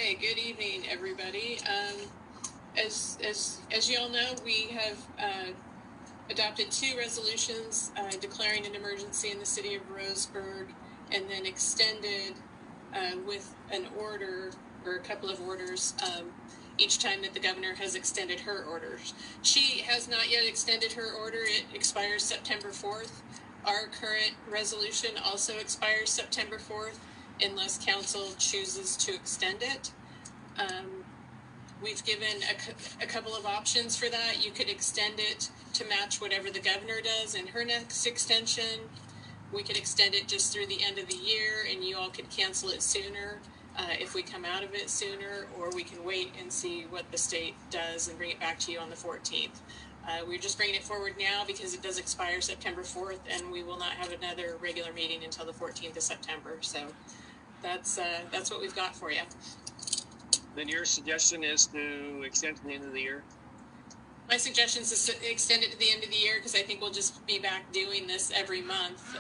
Okay, good evening, everybody. As you all know, we have adopted two resolutions declaring an emergency in the city of Roseburg, and then extended with an order or a couple of orders each time that the governor has extended her orders. She has not yet extended her order. It expires September 4th. Our current resolution also expires September 4th unless council chooses to extend it. We've given a couple of options for that. You could extend it to match whatever the governor does in her next extension. We could extend it just through the end of the year, and you all could cancel it sooner if we come out of it sooner, or we can wait and see what the state does and bring it back to you on the 14th. We're just bringing it forward now because it does expire September 4th, and we will not have another regular meeting until the 14th of September. So that's what we've got for you. Then your suggestion is to extend to the end of the year? My suggestion is to extend it to the end of the year because I think we'll just be back doing this every month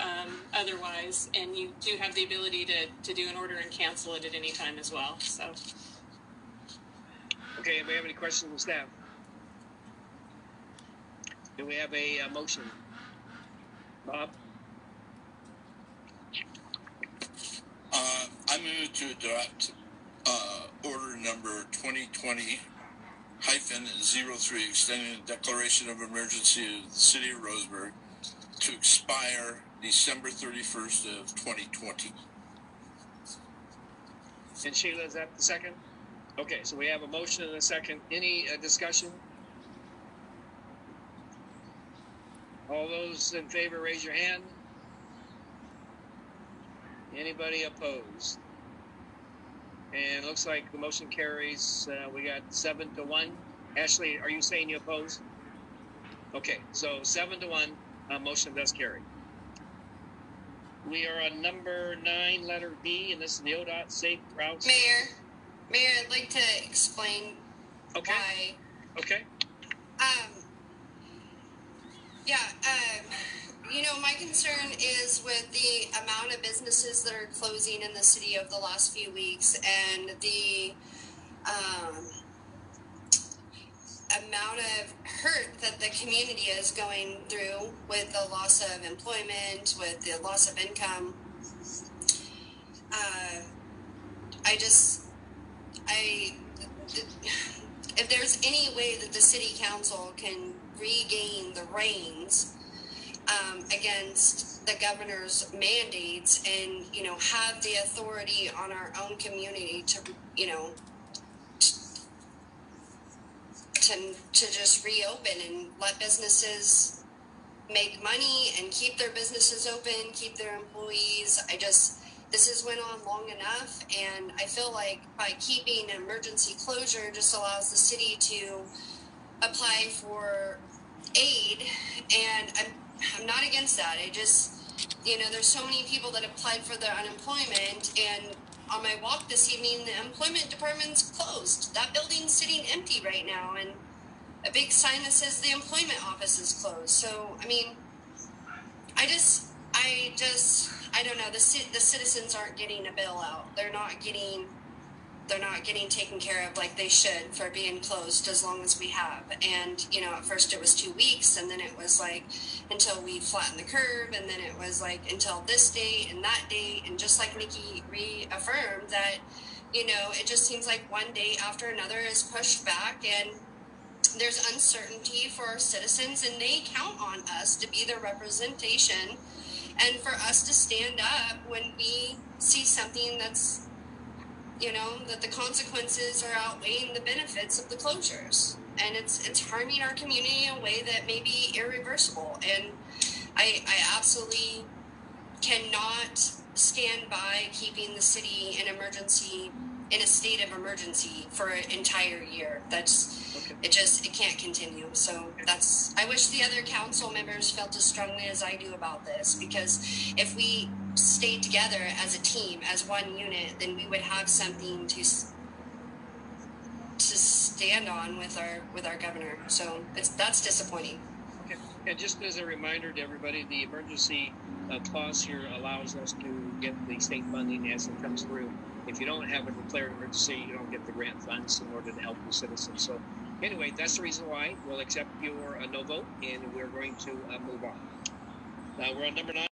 otherwise. And you do have the ability to do an order and cancel it at any time as well. So. Okay, do we have any questions of staff? Do we have a motion? Bob? I move to adopt order number 2020-03, extending the declaration of emergency of the city of Roseburg to expire December 31st of 2020. And Sheila, is that the second? Okay, so we have a motion and a second. Any discussion? All those in favor, raise your hand. Anybody opposed? And it looks like the motion carries. We got 7-1. Ashley, are you saying you oppose? Okay, so 7-1, motion does carry. We are on number 9, letter B, and this is the ODOT Safe Routes. Mayor, I'd like to explain why. Okay. You know, my concern is with the amount of businesses that are closing in the city of the last few weeks, and the amount of hurt that the community is going through with the loss of employment, with the loss of income. If there's any way that the city council can regain the reins against the governor's mandates and, you know, have the authority on our own community to, you know, to just reopen and let businesses make money and keep their businesses open, keep their employees. This has went on long enough, and I feel like by keeping an emergency closure just allows the city to apply for aid, and I'm not against that. You know, there's so many people that applied for their unemployment, and on my walk this evening, the employment department's closed. That building's sitting empty right now, and a big sign that says the employment office is closed. So, I mean, I don't know. The citizens aren't getting a bailout. They're not getting taken care of like they should for being closed as long as we have. And, you know, at first it was 2 weeks, and then it was like until we flattened the curve, and then it was like until this date and that date. And just like Nikki reaffirmed that, you know, it just seems like one date after another is pushed back, and there's uncertainty for our citizens, and they count on us to be their representation and for us to stand up when we see something that's, you know, that the consequences are outweighing the benefits of the closures, and it's harming our community in a way that may be irreversible. And I absolutely cannot stand by keeping the city in a state of emergency for an entire year. It can't continue. So I wish the other council members felt as strongly as I do about this, because if we stayed together as a team, as one unit, then we would have something to stand on with our governor. So that's disappointing. Okay. And just as a reminder to everybody, the emergency clause here allows us to get the state funding as it comes through. if you don't have a declared emergency, you don't get the grant funds in order to help the citizens. So anyway, that's the reason why we'll accept your no vote, and we're going to move on. We're on number 9.